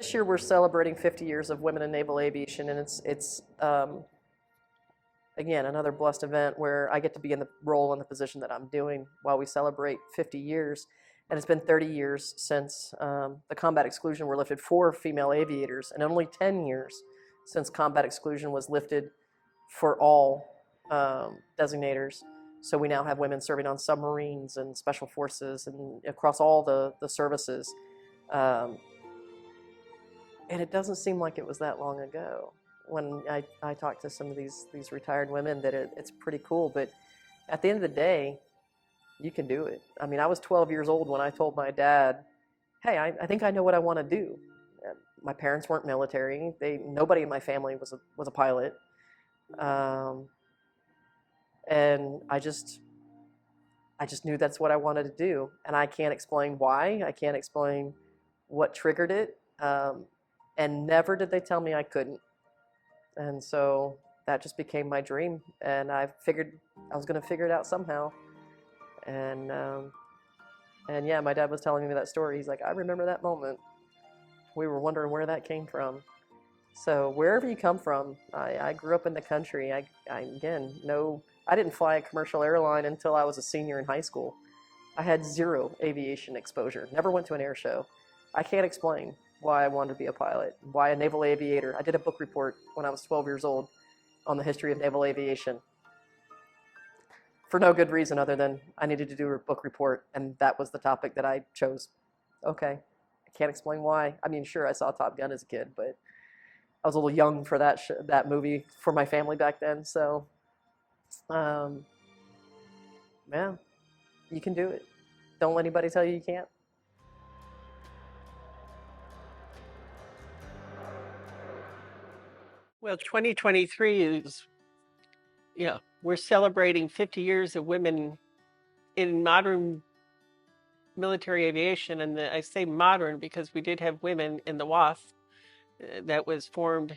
This year we're celebrating 50 years of women in naval aviation, and it's again, another blessed event where I get to be in the role and the position that I'm doing while we celebrate 50 years. And it's been 30 years since the combat exclusion were lifted for female aviators, and only 10 years since combat exclusion was lifted for all designators. So we now have women serving on submarines and special forces and across all the services. And it doesn't seem like it was that long ago. When I talk to some of these retired women, that it's pretty cool. But at the end of the day, you can do it. I mean, I was 12 years old when I told my dad, hey, I think I know what I want to do. My parents weren't military. Nobody in my family was a pilot. And I just knew that's what I wanted to do. And I can't explain why. I can't explain what triggered it. And never did they tell me I couldn't. And so that just became my dream. And I figured I was going to figure it out somehow. And yeah, my dad was telling me that story. He's like, I remember that moment. We were wondering where that came from. So wherever you come from, I grew up in the country. I didn't fly a commercial airline until I was a senior in high school. I had zero aviation exposure, never went to an air show. I can't explain why I wanted to be a pilot, why a naval aviator. I did a book report when I was 12 years old on the history of naval aviation for no good reason other than I needed to do a book report, and that was the topic that I chose. Okay, I can't explain why. I mean, sure, I saw Top Gun as a kid, but I was a little young for that movie for my family back then. So, yeah, you can do it. Don't let anybody tell you you can't. Well, 2023 is, we're celebrating 50 years of women in modern military aviation. And I say modern because we did have women in the WASP that was formed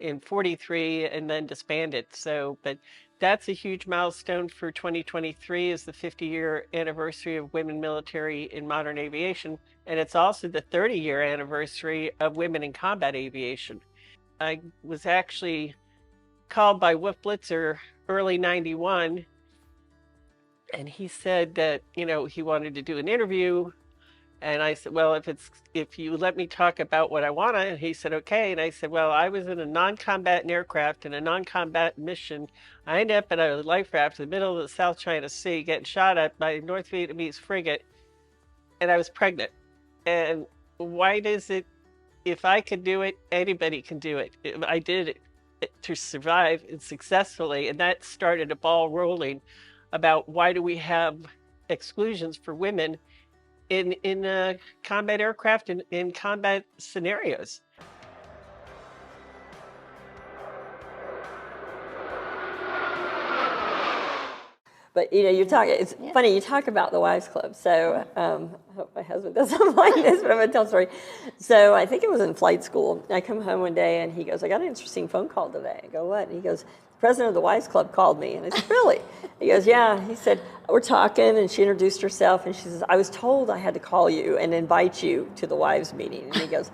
in 43 and then disbanded. So, but that's a huge milestone for 2023 is the 50-year anniversary of women military in modern aviation. And it's also the 30-year anniversary of women in combat aviation. I was actually called by Wolf Blitzer early 91, and he said that, he wanted to do an interview. And I said, well, if you let me talk about what I want to, and he said, okay. And I said, well, I was in a non-combatant aircraft in a non-combat mission. I ended up in a life raft in the middle of the South China Sea getting shot at by a North Vietnamese frigate, and I was pregnant. And why does it, if I could do it, anybody can do it. I did it to survive and successfully, and that started a ball rolling about why do we have exclusions for women in combat aircraft and in combat scenarios. But you're talking. It's funny you talk about the Wives Club. So I hope my husband doesn't mind this, but I'm gonna tell a story. So I think it was in flight school. I come home one day and he goes, "I got an interesting phone call today." I go, "What?" And he goes, "The president of the Wives Club called me." And I said, "Really?" He goes, "Yeah." He said, "We're talking," and she introduced herself, and she says, "I was told I had to call you and invite you to the wives meeting." And he goes,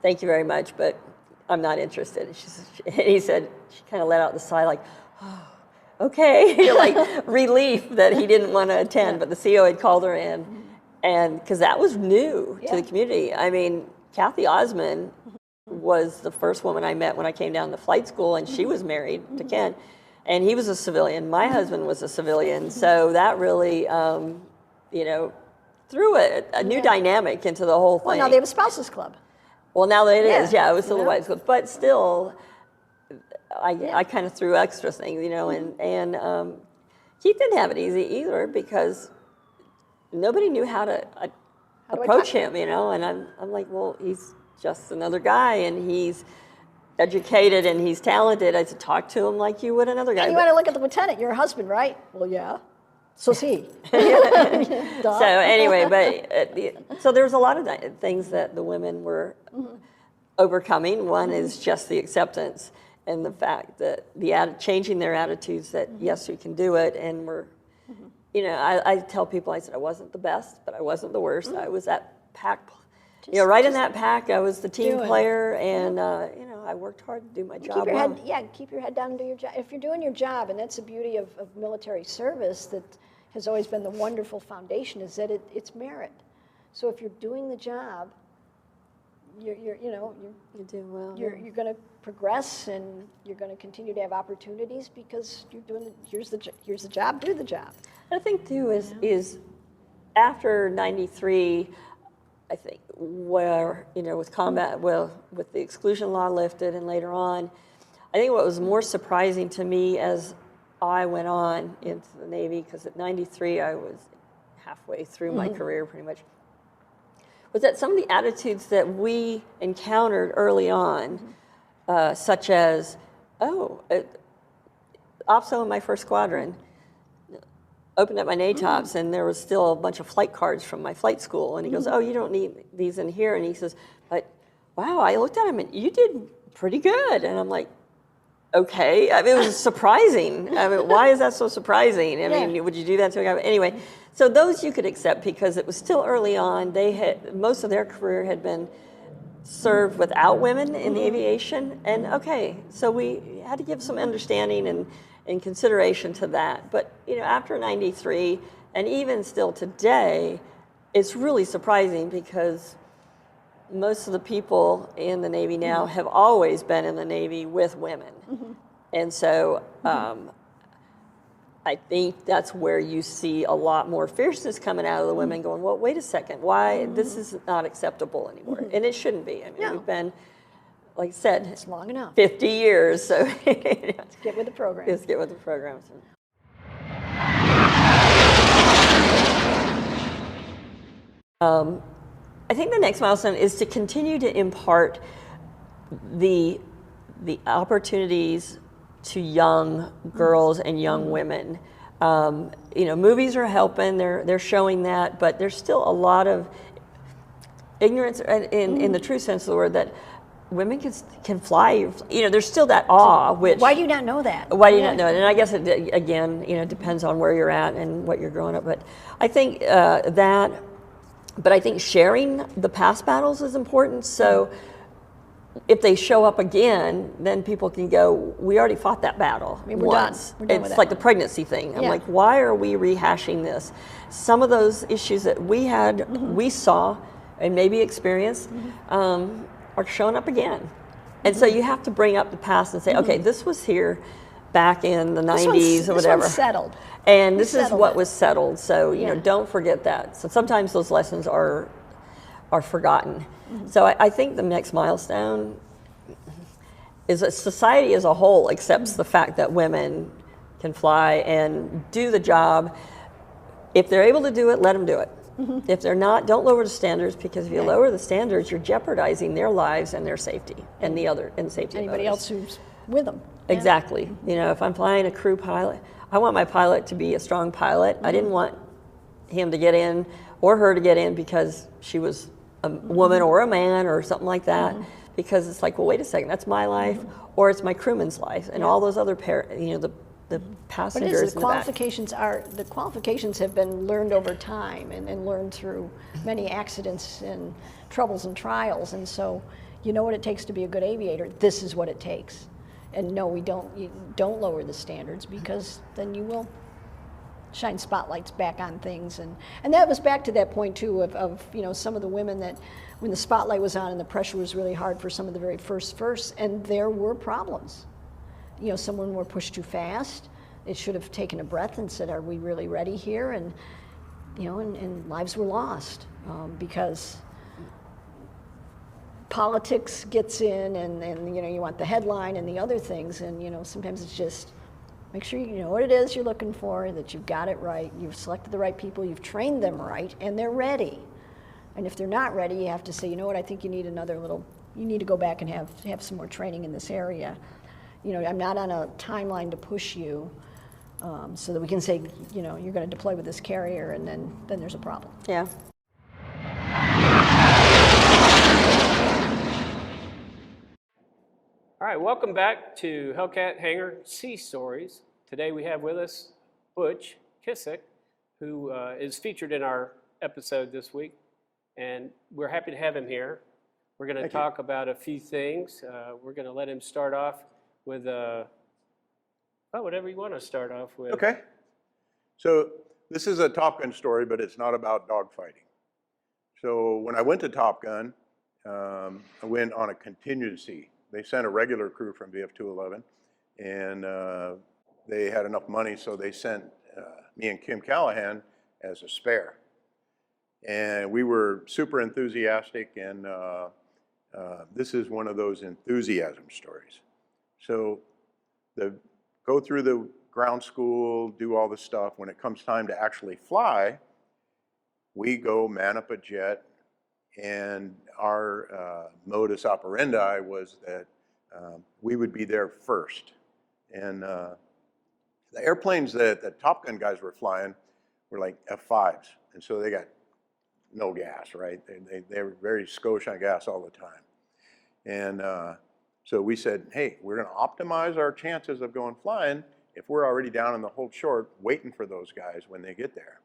"Thank you very much, but I'm not interested." And he said, she kind of let out the sigh like, "Oh. Okay," like relief that he didn't want to attend, but the CEO had called her in, and because that was new to the community. I mean, Kathy Osmond was the first woman I met when I came down to flight school, and she was married to Ken, and he was a civilian. My husband was a civilian, so that really, threw a new dynamic into the whole thing. Well, now they have a spouses club. Well, now that it is, it was still the wives club, but still. I kind of threw extra things, and Keith didn't have it easy either because nobody knew how to approach him, and I'm like, well, he's just another guy, and he's educated and he's talented. I said, talk to him like you would another guy. And you want to look at the lieutenant, your husband, right? Well, yeah. So's he. So anyway, but so there's a lot of things that the women were overcoming. One is just the acceptance. And the fact that changing their attitudes that yes, we can do it, and we're, I tell people, I said I wasn't the best, but I wasn't the worst. I was that pack right in that pack, I was the team do it. player, and I worked hard to do my job Keep your well. head, keep your head down and do your job. If you're doing your job, and that's the beauty of military service that has always been the wonderful foundation, is that it's merit. So if you're doing the job, you're do well. you're going to progress, and you're going to continue to have opportunities because you're doing here's the job, do the job. And I think too is after '93, I think where with combat, with the exclusion law lifted, and later on, I think what was more surprising to me as I went on into the Navy, because at '93 I was halfway through my career pretty much, was that some of the attitudes that we encountered early on, such as, OPSO in my first squadron, opened up my NATOPS, and there was still a bunch of flight cards from my flight school, and he goes, you don't need these in here, and he says, but wow, I looked at him, and you did pretty good, and I'm like, okay. I mean, it was surprising. I mean, why is that so surprising? I mean, would you do that to a guy? Anyway, so those you could accept because it was still early on. They had most of their career had been served without women in the aviation, and so we had to give some understanding and consideration to that. But after '93, and even still today, it's really surprising because most of the people in the Navy now have always been in the Navy with women. And so I think that's where you see a lot more fierceness coming out of the women going, well, wait a second, why this is not acceptable anymore. And it shouldn't be. I mean, we've been, like I said, It's long enough. 50 years. So Let's get with the program. let's get with the program. I think the next milestone is to continue to impart the opportunities to young girls and young women. Movies are helping; they're showing that, but there's still a lot of ignorance in the true sense of the word that women can fly. There's still that awe. Which Why do you not know that? Why do you not know it? And I guess it again, depends on where you're at and what you're growing up. But I think that. But I think sharing the past battles is important. So if they show up again, then people can go, we already fought that battle I mean, we're once. done. We're done It's with like that. the pregnancy thing. I'm like, why are we rehashing this? Some of those issues that we had, we saw and maybe experienced are showing up again. And so you have to bring up the past and say, okay, this was here back in the 90s or whatever. This one's settled. And this is settled what it. was settled. So, don't forget that. So sometimes those lessons are forgotten. So I think the next milestone is that society as a whole accepts the fact that women can fly and do the job. If they're able to do it, let them do it. If they're not, don't lower the standards, because if you lower the standards, you're jeopardizing their lives and their safety and the safety Anybody of else who's with them. Exactly. If I'm flying a crew pilot, I want my pilot to be a strong pilot. I didn't want him to get in or her to get in because she was a woman or a man or something like that. Because it's like, well, wait a second, that's my life, or it's my crewman's life, and all those other the But passengers in the back. the qualifications have been learned over time and learned through many accidents and troubles and trials. And so you know what it takes to be a good aviator. This is what it takes. And no, you don't lower the standards, because then you will shine spotlights back on things. And that was back to that point too of some of the women that when the spotlight was on and the pressure was really hard for some of the very first, and there were problems. Some women were pushed too fast. It should have taken a breath and said, are we really ready here? And and lives were lost because politics gets in, and you want the headline and the other things, and sometimes it's just make sure you know what it is you're looking for, that you've got it right, you've selected the right people, you've trained them right, and they're ready. And if they're not ready, you have to say, I think you need you need to go back and have some more training in this area. I'm not on a timeline to push you, so that we can say, you're going to deploy with this carrier, and then there's a problem. Yeah. All right, welcome back to Hellcat Hangar Sea Stories. Today we have with us Butch Kissick, who is featured in our episode this week. and we're happy to have him here. We're going to talk about a few things. We're going to let him start off with whatever you want to start off with. Okay. So this is a Top Gun story, but it's not about dogfighting. So when I went to Top Gun, I went on a contingency. They sent a regular crew from VF-211, and they had enough money, so they sent me and Kim Callahan as a spare. And we were super enthusiastic, and this is one of those enthusiasm stories. So go through the ground school, do all the stuff. When it comes time to actually fly, we go man up a jet, and our modus operandi was that we would be there first. And the airplanes that the Top Gun guys were flying were like F-5s, and so they got no gas, right? They were very skosh on gas all the time. And so we said, hey, we're going to optimize our chances of going flying if we're already down in the hold short waiting for those guys when they get there.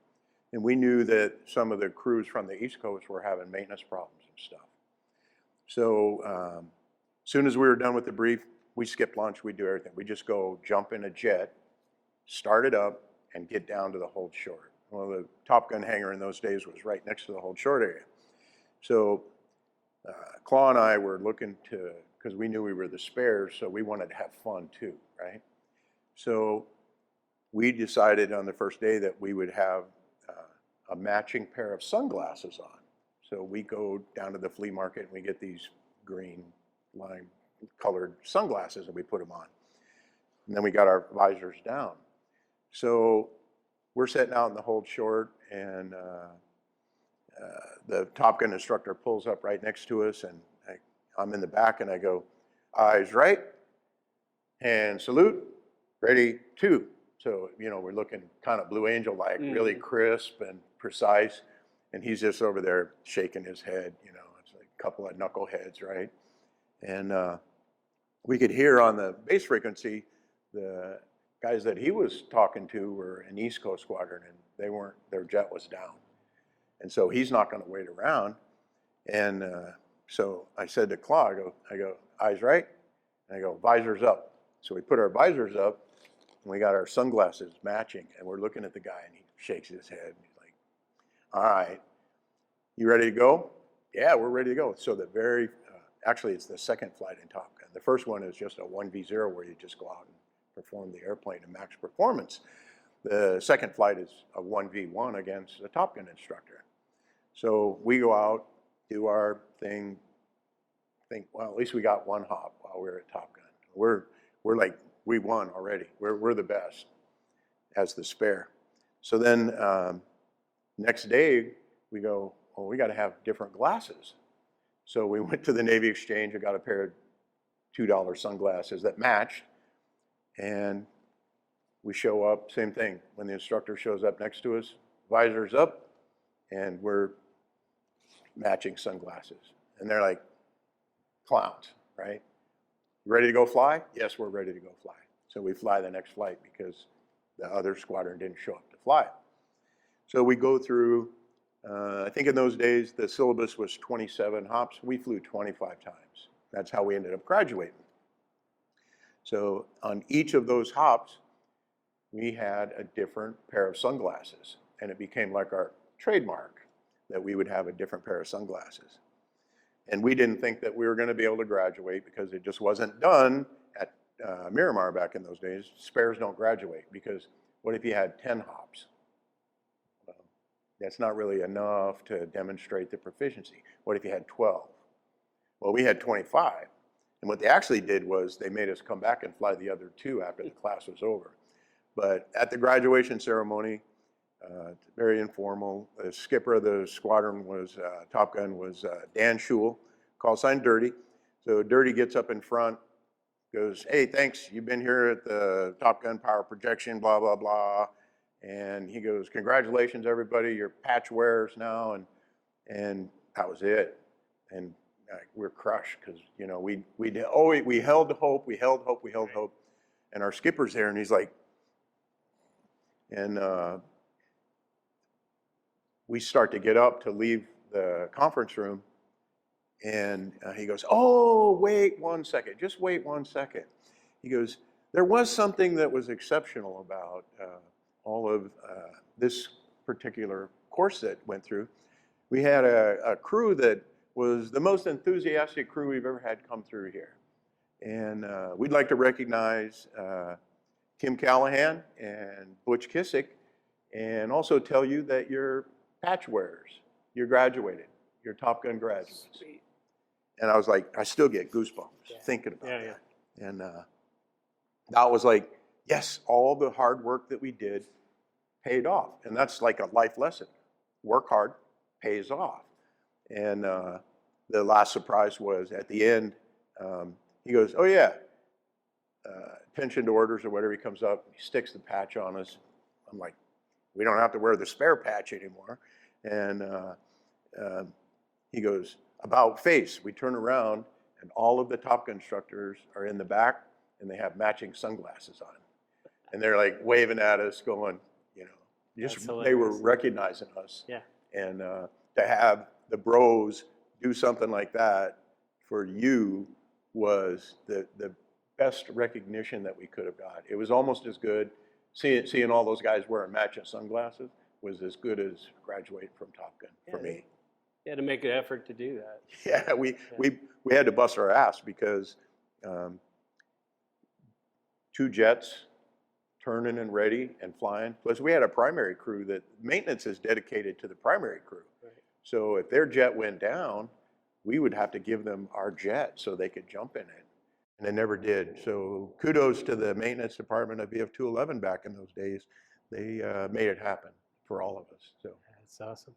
And we knew that some of the crews from the East Coast were having maintenance problems and stuff. So as soon as we were done with the brief, we skipped lunch, we do everything. We just go jump in a jet, start it up, and get down to the hold short. Well, the Top Gun hangar in those days was right next to the hold short area. So Claw and I were looking to, because we knew we were the spares, so we wanted to have fun too, right? So we decided on the first day that we would have a matching pair of sunglasses on. So we go down to the flea market and we get these green lime colored sunglasses and we put them on. And then we got our visors down. So we're sitting out in the hold short, and the Top Gun instructor pulls up right next to us, and I'm in the back, and I go, eyes right, hand salute, ready, two. So, you know, we're looking kind of Blue Angel-like, really crisp and precise, and he's just over there shaking his head, you know, it's like a couple of knuckleheads, right? And we could hear on the base frequency, the guys that he was talking to were an East Coast squadron, and they weren't, their jet was down. And so he's not going to wait around. And so I said to Claw, I go, eyes right, and I go, visors up. So we put our visors up, and we got our sunglasses matching, and we're looking at the guy, and he shakes his head, and he's like, all right, you ready to go? Yeah, we're ready to go. So the very, actually it's the second flight in Top Gun. The first one is just a 1v0 where you just go out and perform the airplane to max performance. The second flight is a 1v1 against a Top Gun instructor. So we go out, do our thing, think, well, at least we got one hop while we were at Top Gun. We're like, we won already. We're the best as the spare. So then next day we go, well, we got to have different glasses. So we went to the Navy Exchange and got a pair of $2 sunglasses that matched. And we show up, same thing. When the instructor shows up next to us, visors up, and we're matching sunglasses. And they're like clowns, right? Ready to go fly? Yes, we're ready to go fly. So we fly the next flight because the other squadron didn't show up to fly. So we go through, I think in those days, the syllabus was 27 hops. We flew 25 times. That's how we ended up graduating. So on each of those hops, we had a different pair of sunglasses, and it became like our trademark that we would have a different pair of sunglasses. And we didn't think that we were going to be able to graduate because it just wasn't done at Miramar back in those days. Spares don't graduate because what if you had 10 hops? Well, that's not really enough to demonstrate the proficiency. What if you had 12? Well, we had 25. And what they actually did was they made us come back and fly the other two after the class was over. But at the graduation ceremony, very informal. The skipper of the squadron was, Top Gun was Dan Schul, call sign Dirty. So Dirty gets up in front, goes, hey, thanks, you've been here at the Top Gun power projection, blah, blah, blah. And he goes, congratulations, everybody, you're patch wearers now. And that was it. And we're crushed because, you know, we held hope, we held hope. And our skipper's there, and he's like, and we start to get up to leave the conference room, and he goes, "Oh, wait 1 second, just wait 1 second." He goes, "There was something that was exceptional about all of this particular course that went through. We had a crew that was the most enthusiastic crew we've ever had come through here. And we'd like to recognize Kim Callahan and Butch Kissick, and also tell you that you're patch wearers. You're graduated. You're Top Gun graduates." Sweet. And I was like, I still get goosebumps thinking about Yeah, that. And that was like, yes, all the hard work that we did paid off. And that's like a life lesson. Work hard, pays off. And the last surprise was at the end, he goes, "Oh yeah, attention to orders," or whatever. He comes up, he sticks the patch on us. I'm like, we don't have to wear the spare patch anymore. And he goes, "About face." We turn around and all of the Top Gun instructors are in the back and they have matching sunglasses on. And they're like waving at us going, just That's they were hilarious. recognizing us. Yeah. And to have the bros do something like that for you was the best recognition that we could have got. It was almost as good, seeing all those guys wearing matching sunglasses was as good as graduating from Top Gun for me. You had to make an effort to do that. Yeah, we had to bust our ass because 2 jets turning and ready and flying. Plus we had a primary crew that maintenance is dedicated to the primary crew. Right. So if their jet went down, we would have to give them our jet so they could jump in it. And they never did. So kudos to the maintenance department of VF 211 back in those days. They made it happen for all of us. So That's awesome.